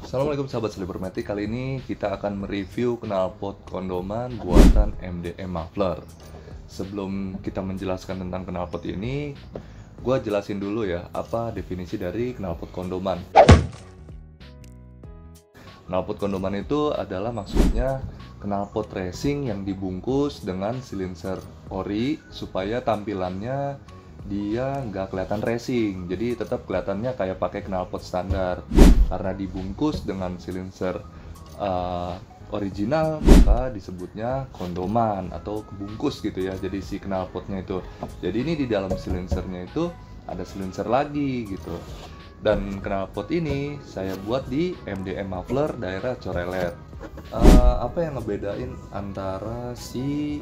Assalamualaikum sahabat Selibermatic. Kali ini kita akan mereview knalpot kondoman buatan MDM Muffler. Sebelum kita menjelaskan tentang knalpot ini, gua jelasin dulu ya apa definisi dari knalpot kondoman. Knalpot kondoman itu adalah maksudnya knalpot racing yang dibungkus dengan silinser ori supaya tampilannya dia nggak kelihatan racing, jadi tetap kelihatannya kayak pakai knalpot standar. Karena dibungkus dengan silinser original, maka disebutnya kondoman atau kebungkus gitu ya. Jadi si knalpotnya itu, jadi ini di dalam silinsernya itu ada silinser lagi gitu. Dan knalpot ini saya buat di MDM Muffler daerah Corelet. Apa yang ngebedain antara si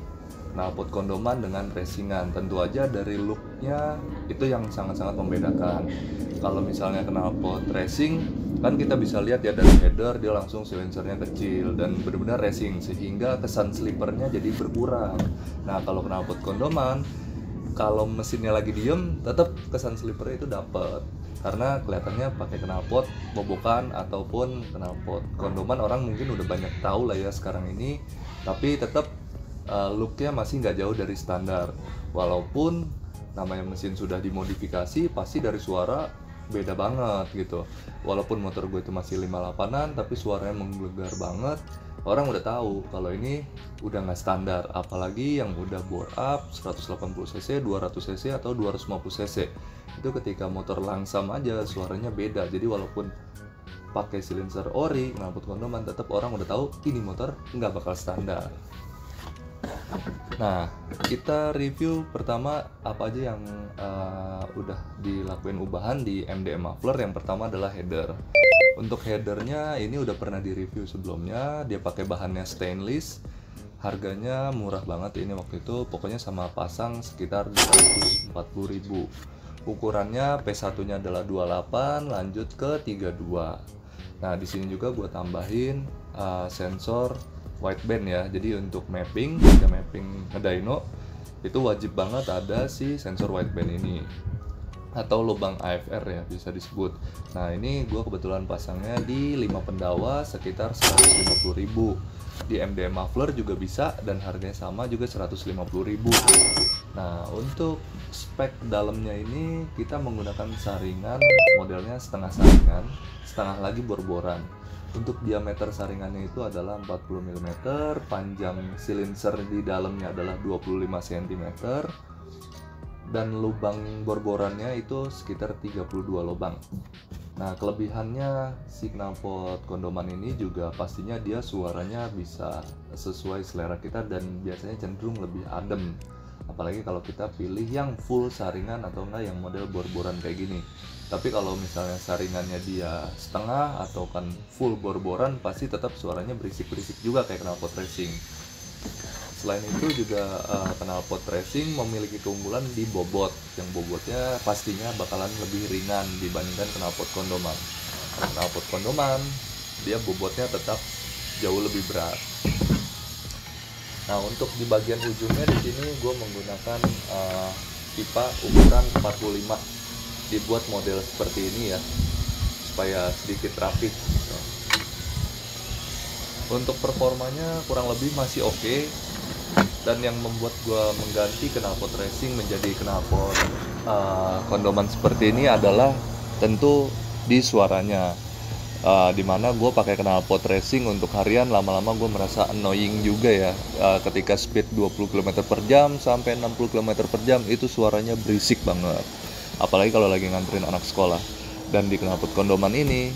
knalpot kondoman dengan racingan? Tentu aja dari looknya itu yang sangat-sangat membedakan. Kalau misalnya knalpot racing kan kita bisa lihat ya dari header dia langsung silinsernya kecil dan benar-benar racing sehingga kesan slipernya jadi berkurang. Nah kalau knalpot kondoman, kalau mesinnya lagi diem tetap kesan slipernya itu dapet karena kelihatannya pakai knalpot bobokan ataupun knalpot kondoman. Orang mungkin udah banyak tahu lah ya sekarang ini, tapi tetap looknya masih nggak jauh dari standar. Walaupun namanya mesin sudah dimodifikasi, pasti dari suara beda banget gitu. Walaupun motor gue itu masih 58an, tapi suaranya menggelegar banget. Orang udah tahu kalau ini udah nggak standar. Apalagi yang udah bore up 180cc, 200cc atau 250cc, itu ketika motor langsam aja suaranya beda. Jadi walaupun pakai silinser ori, knalpot kondoman, tetap orang udah tahu ini motor nggak bakal standar. Nah, kita review pertama apa aja yang udah dilakuin ubahan di MDM Muffler. Yang pertama adalah header. Untuk headernya ini udah pernah di-review sebelumnya. Dia pakai bahannya stainless. Harganya murah banget ini waktu itu. Pokoknya sama pasang sekitar 240.000. Ukurannya P1-nya adalah 28, lanjut ke 32. Nah, di sini juga gue tambahin sensor wideband ya. Jadi untuk mapping, jika mapping ngedyno itu wajib banget ada si sensor wideband ini atau lubang AFR ya bisa disebut. Nah ini gue kebetulan pasangnya di 5 pendawa sekitar 150.000. Di MDM Muffler juga bisa dan harganya sama juga 150.000. Nah untuk spek dalamnya ini kita menggunakan saringan modelnya setengah saringan, setengah lagi bor-boran. Untuk diameter saringannya itu adalah 40 mm, panjang silinser di dalamnya adalah 25 cm, dan lubang bor-borannya itu sekitar 32 lubang. Nah kelebihannya si knalpot kondoman ini juga pastinya dia suaranya bisa sesuai selera kita dan biasanya cenderung lebih adem. Apalagi kalau kita pilih yang full saringan atau enggak yang model bor-boran kayak gini. Tapi kalau misalnya saringannya dia setengah atau kan full bor-boran, pasti tetap suaranya berisik-berisik juga kayak knalpot racing. Selain itu juga knalpot racing memiliki keunggulan di bobot, yang bobotnya pastinya bakalan lebih ringan dibandingkan knalpot kondoman. Knalpot kondoman dia bobotnya tetap jauh lebih berat. Nah untuk di bagian ujungnya di sini gue menggunakan pipa ukuran 45, dibuat model seperti ini ya supaya sedikit rapi. Untuk performanya kurang lebih masih oke. Dan yang membuat gue mengganti knalpot racing menjadi knalpot kondoman seperti ini adalah tentu di suaranya. Dimana gue pakai knalpot racing untuk harian, lama-lama gue merasa annoying juga ya. Ketika speed 20 km per jam sampai 60 km per jam itu suaranya berisik banget. Apalagi kalau lagi nganterin anak sekolah. Dan di knalpot kondoman ini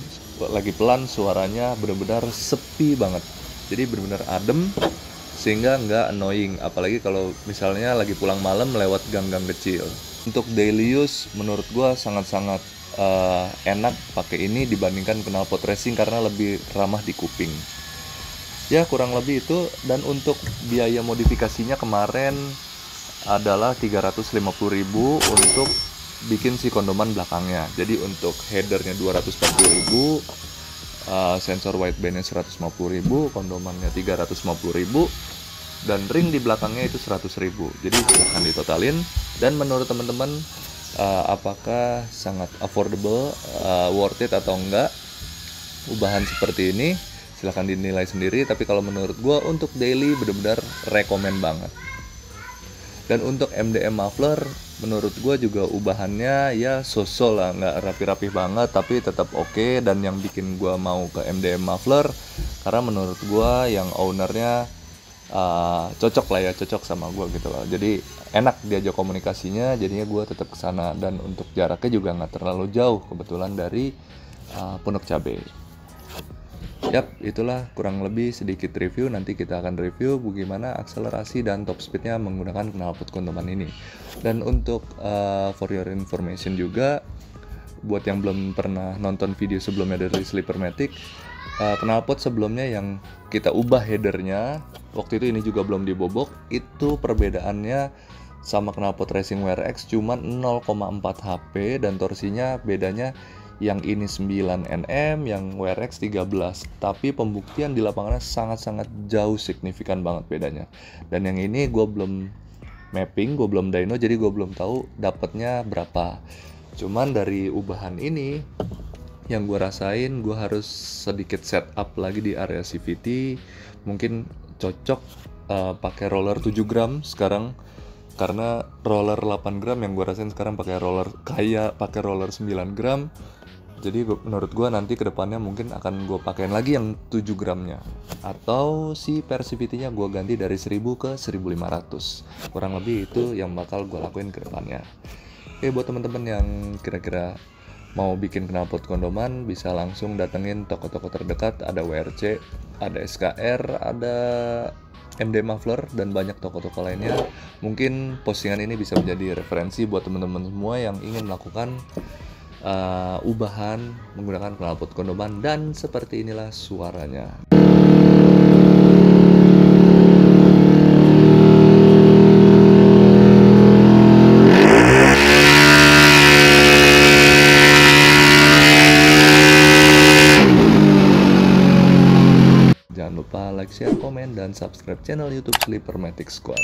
lagi pelan suaranya benar-benar sepi banget. Jadi benar-benar adem sehingga nggak annoying. Apalagi kalau misalnya lagi pulang malam lewat gang-gang kecil. Untuk daily use menurut gue sangat-sangat enak pakai ini dibandingkan knalpot racing karena lebih ramah di kuping. Ya kurang lebih itu. Dan untuk biaya modifikasinya kemarin adalah 350.000 untuk bikin si kondoman belakangnya. Jadi untuk headernya 240.000, sensor widebandnya 150.000, kondomannya 350.000, dan ring di belakangnya itu 100.000. Jadi silahkan ditotalin. Dan menurut teman-teman apakah sangat affordable, worth it atau enggak? ubahan seperti ini silahkan dinilai sendiri, tapi kalau menurut gue untuk daily bener-bener rekomen banget. Dan untuk MDM muffler menurut gue juga ubahannya ya so-so lah, nggak rapi-rapi banget tapi tetap oke. Dan yang bikin gue mau ke MDM muffler karena menurut gue yang ownernya cocok lah ya, cocok sama gue gitu loh. Jadi enak diajak komunikasinya, jadinya gue tetap kesana. Dan untuk jaraknya juga nggak terlalu jauh kebetulan dari Pondok Cabe. Yap, itulah kurang lebih sedikit review. Nanti kita akan review bagaimana akselerasi dan top speednya menggunakan knalpot Kondoman ini. Dan untuk for your information juga, buat yang belum pernah nonton video sebelumnya dari Sleepermatic, knalpot sebelumnya yang kita ubah headernya, waktu itu ini juga belum dibobok, itu perbedaannya sama knalpot Racing WRX cuman 0,4 HP dan torsinya bedanya yang ini 9 Nm, yang WRX 13. Tapi pembuktian di lapangannya sangat-sangat jauh, signifikan banget bedanya. Dan yang ini gue belum mapping, gue belum dyno, jadi gue belum tahu dapatnya berapa. Cuman dari ubahan ini yang gue rasain, gue harus sedikit setup lagi di area CVT. Mungkin cocok pakai roller 7 gram sekarang, karena roller 8 gram yang gue rasain sekarang pakai roller 9 gram. Jadi menurut gue nanti kedepannya mungkin akan gue pakein lagi yang 7 gramnya, atau si persivity-nya gue ganti dari 1000 ke 1500. Kurang lebih itu yang bakal gue lakuin kedepannya. Oke, buat teman-teman yang kira-kira mau bikin knalpot Kondoman, bisa langsung datengin toko-toko terdekat. Ada WRC, ada SKR, ada MD Muffler, dan banyak toko-toko lainnya. Mungkin postingan ini bisa menjadi referensi buat teman-teman semua yang ingin melakukan ubahan menggunakan knalpot Kondoman, dan seperti inilah suaranya. Jangan lupa like, share, komen, dan subscribe channel YouTube Sleepermatic Squad.